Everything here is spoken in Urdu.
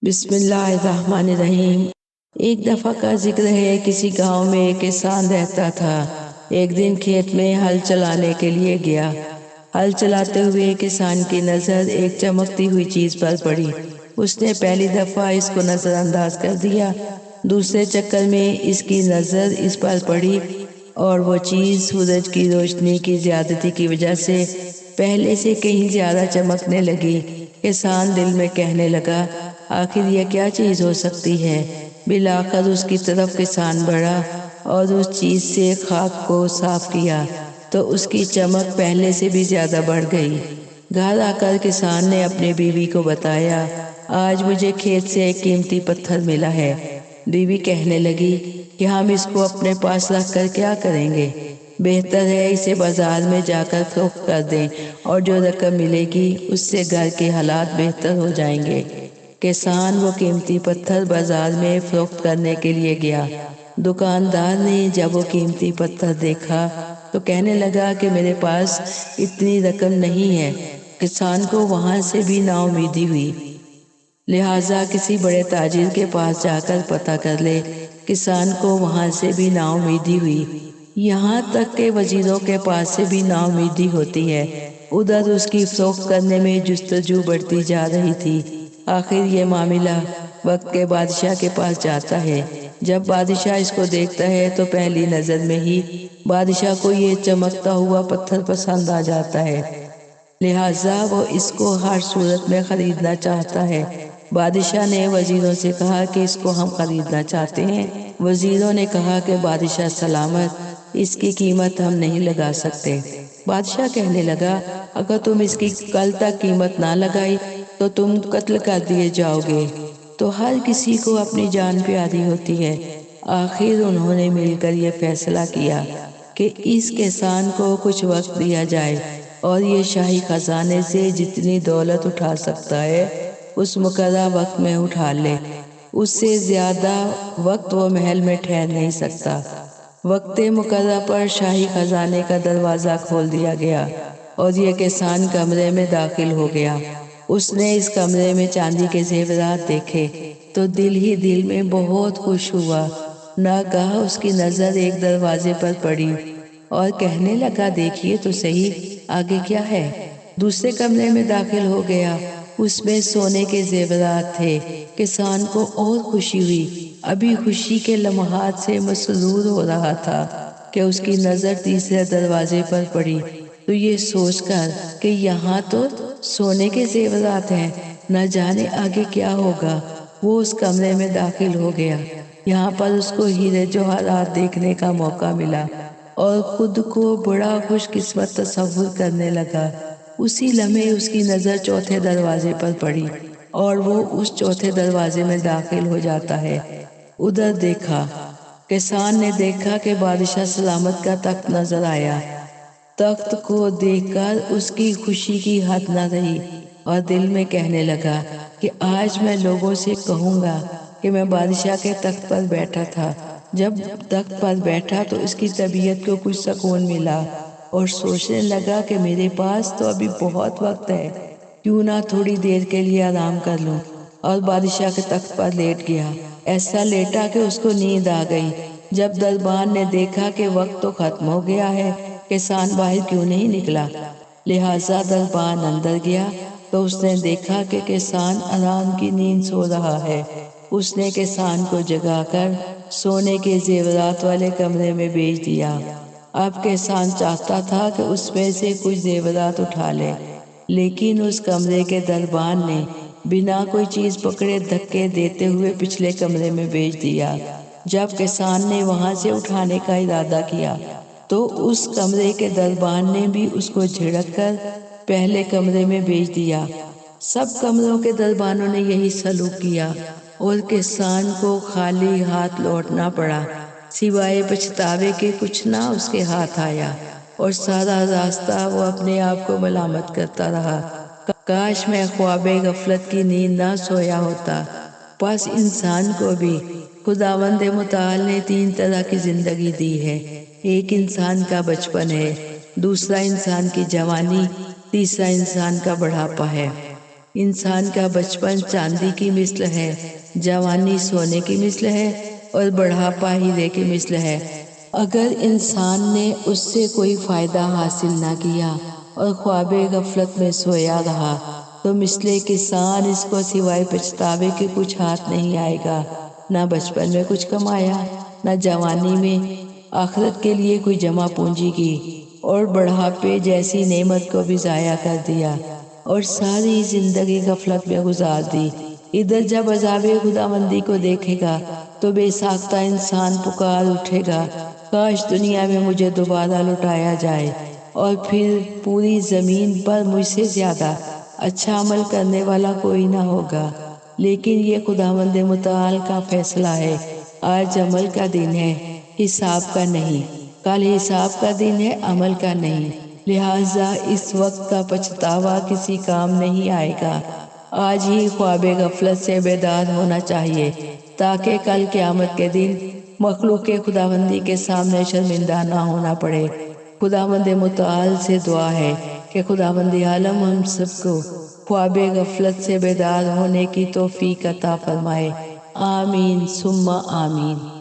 بسم اللہ الرحمن الرحیم۔ ایک دفعہ کا ذکر ہے، کسی گاؤں میں ایک کسان رہتا تھا۔ ایک دن کھیت میں ہل چلانے کے لیے گیا۔ ہل چلاتے ہوئے کسان کی نظر ایک چمکتی ہوئی چیز پر پڑی۔ اس نے پہلی دفعہ اس کو نظر انداز کر دیا۔ دوسرے چکر میں اس کی نظر اس پر پڑی اور وہ چیز سورج کی روشنی کی زیادتی کی وجہ سے پہلے سے کہیں زیادہ چمکنے لگی۔ کسان دل میں کہنے لگا، آخر یہ کیا چیز ہو سکتی ہے؟ بالآخر اس کی طرف کسان بڑھا اور اس چیز سے خاک کو صاف کیا تو اس کی چمک پہلے سے بھی زیادہ بڑھ گئی۔ گھر آ کر کسان نے اپنی بیوی کو بتایا، آج مجھے کھیت سے ایک قیمتی پتھر ملا ہے۔ بیوی کہنے لگی کہ ہم اس کو اپنے پاس رکھ کر کیا کریں گے؟ بہتر ہے اسے بازار میں جا کر فروخت کر دیں اور جو رقم ملے گی اس سے گھر کے حالات بہتر ہو جائیں گے۔ کسان وہ قیمتی پتھر بازار میں فروخت کرنے کے لیے گیا۔ دکاندار نے جب وہ قیمتی پتھر دیکھا تو کہنے لگا کہ میرے پاس اتنی رقم نہیں ہے۔ کسان کو وہاں سے بھی نا امیدی ہوئی، لہٰذا کسی بڑے تاجر کے پاس جا کر پتہ کر لے۔ کسان کو وہاں سے بھی نا امیدی ہوئی، یہاں تک کہ وزیروں کے پاس سے بھی نا امیدی ہوتی ہے۔ ادھر اس کی فروخت کرنے میں جستجو بڑھتی جا رہی تھی۔ آخر یہ معاملہ وقت کے بادشاہ کے پاس جاتا ہے۔ جب بادشاہ اس کو دیکھتا ہے تو پہلی نظر میں ہی بادشاہ کو یہ چمکتا ہوا پتھر پسند آ جاتا ہے، لہٰذا وہ اس کو ہر صورت میں خریدنا چاہتا ہے۔ بادشاہ نے وزیروں سے کہا کہ اس کو ہم خریدنا چاہتے ہیں۔ وزیروں نے کہا کہ بادشاہ سلامت، اس کی قیمت ہم نہیں لگا سکتے۔ بادشاہ کہنے لگا، اگر تم اس کی کل تک قیمت نہ لگائی تو تم قتل کر دیے جاؤ گے۔ تو ہر کسی کو اپنی جان پیاری ہوتی ہے۔ آخر انہوں نے مل کر یہ فیصلہ کیا کہ اس کسان کو کچھ وقت دیا جائے اور یہ شاہی خزانے سے جتنی دولت اٹھا سکتا ہے اس مقررہ وقت میں اٹھا لے۔ اس سے زیادہ وقت وہ محل میں ٹھہر نہیں سکتا۔ وقت مقررہ پر شاہی خزانے کا دروازہ کھول دیا گیا اور یہ کسان کمرے میں داخل ہو گیا۔ اس نے اس کمرے میں چاندی کے زیورات دیکھے تو دل ہی دل میں بہت خوش ہوا۔ ناگہاں اس کی نظر ایک دروازے پر پڑی اور کہنے لگا، دیکھیے تو صحیح آگے کیا ہے۔ دوسرے کمرے میں داخل ہو گیا، اس میں سونے کے زیورات تھے۔ کسان کو اور خوشی ہوئی، ابھی خوشی کے لمحات سے مسرور ہو رہا تھا کہ اس کی نظر تیسرے دروازے پر پڑی تو یہ سوچ کر کہ یہاں تو سونے کے زیورات ہیں، نہ جانے آگے کیا ہوگا، وہ اس کمرے میں داخل ہو گیا۔ یہاں پر اس کو ہیرے جواہرات دیکھنے کا موقع ملا اور خود کو بڑا خوش قسمت تصور کرنے لگا۔ اسی لمحے اس کی نظر چوتھے دروازے پر پڑی اور وہ اس چوتھے دروازے میں داخل ہو جاتا ہے۔ ادھر دیکھا، کسان نے دیکھا کہ بادشاہ سلامت کا تخت نظر آیا۔ تخت کو دیکھ کر اس کی خوشی کی حد نہ رہی اور دل میں کہنے لگا کہ آج میں لوگوں سے کہوں گا کہ میں بادشاہ کے تخت پر بیٹھا تھا۔ جب تخت پر بیٹھا تو اس کی طبیعت کو کچھ سکون ملا اور سوچنے لگا کہ میرے پاس تو ابھی بہت وقت ہے، کیوں نہ تھوڑی دیر کے لیے آرام کر لوں، اور بادشاہ کے تخت پر لیٹ گیا۔ ایسا لیٹا کہ اس کو نیند آ گئی۔ جب دربان نے دیکھا کہ وقت تو ختم ہو گیا ہے، کسان باہر کیوں نہیں نکلا، لہٰذا دربان اندر گیا تو اس نے دیکھا کہ کسان آرام کی نیند سو رہا ہے۔ اس نے کسان کو جگا کر سونے کے زیورات والے کمرے میں بھیج دیا۔ اب کسان چاہتا تھا کہ اس میں سے کچھ زیورات اٹھا لے، لیکن اس کمرے کے دربان نے بنا کوئی چیز پکڑے دھکے دیتے ہوئے پچھلے کمرے میں بھیج دیا۔ جب کسان نے وہاں سے اٹھانے کا ارادہ کیا تو اس کمرے کے دربان نے بھی اس کو جھڑک کر پہلے کمرے میں بھیج دیا۔ سب کمروں کے دربانوں نے یہی سلوک کیا اور کسان کو خالی ہاتھ لوٹنا پڑا، سوائے پچھتاوے کے کچھ نہ اس کے ہاتھ آیا، اور سارا راستہ وہ اپنے آپ کو ملامت کرتا رہا، کاش میں خواب غفلت کی نیند نہ سویا ہوتا۔ پس انسان کو بھی خداوند متعال نے تین طرح کی زندگی دی ہے۔ ایک انسان کا بچپن ہے، دوسرا انسان کی جوانی، تیسرا انسان کا بڑھاپا ہے۔ انسان کا بچپن چاندی کی مثل ہے، جوانی سونے کی مثل ہے اور بڑھاپا ہیرے کی مثل ہے۔ اگر انسان نے اس سے کوئی فائدہ حاصل نہ کیا اور خواب غفلت میں سویا رہا تو مثل کسان اس کو سوائے پچھتاوے کے کچھ ہاتھ نہیں آئے گا۔ نہ بچپن میں کچھ کمایا، نہ جوانی میں آخرت کے لیے کوئی جمع پونجی کی، اور بڑھاپے جیسی نعمت کو بھی ضائع کر دیا اور ساری زندگی غفلت میں گزار دی۔ ادھر جب عذاب خداوندی کو دیکھے گا تو بے ساختہ انسان پکار اٹھے گا، کاش دنیا میں مجھے دوبارہ لٹایا جائے اور پھر پوری زمین پر مجھ سے زیادہ اچھا عمل کرنے والا کوئی نہ ہوگا۔ لیکن یہ خداوند متعال کا فیصلہ ہے، آج عمل کا دن ہے، حساب کا نہیں۔ کل حساب کا دن ہے، عمل کا نہیں۔ لہٰذا اس وقت کا پچھتاوا کسی کام نہیں آئے گا۔ آج ہی خواب غفلت سے بیدار ہونا چاہیے تاکہ کل قیامت کے دن مخلوق خداوندی کے سامنے شرمندہ نہ ہونا پڑے۔ خداوند متعال سے دعا ہے کہ خداوند عالم ہم سب کو خواب غفلت سے بیدار ہونے کی توفیق عطا فرمائے۔ آمین ثم آمین۔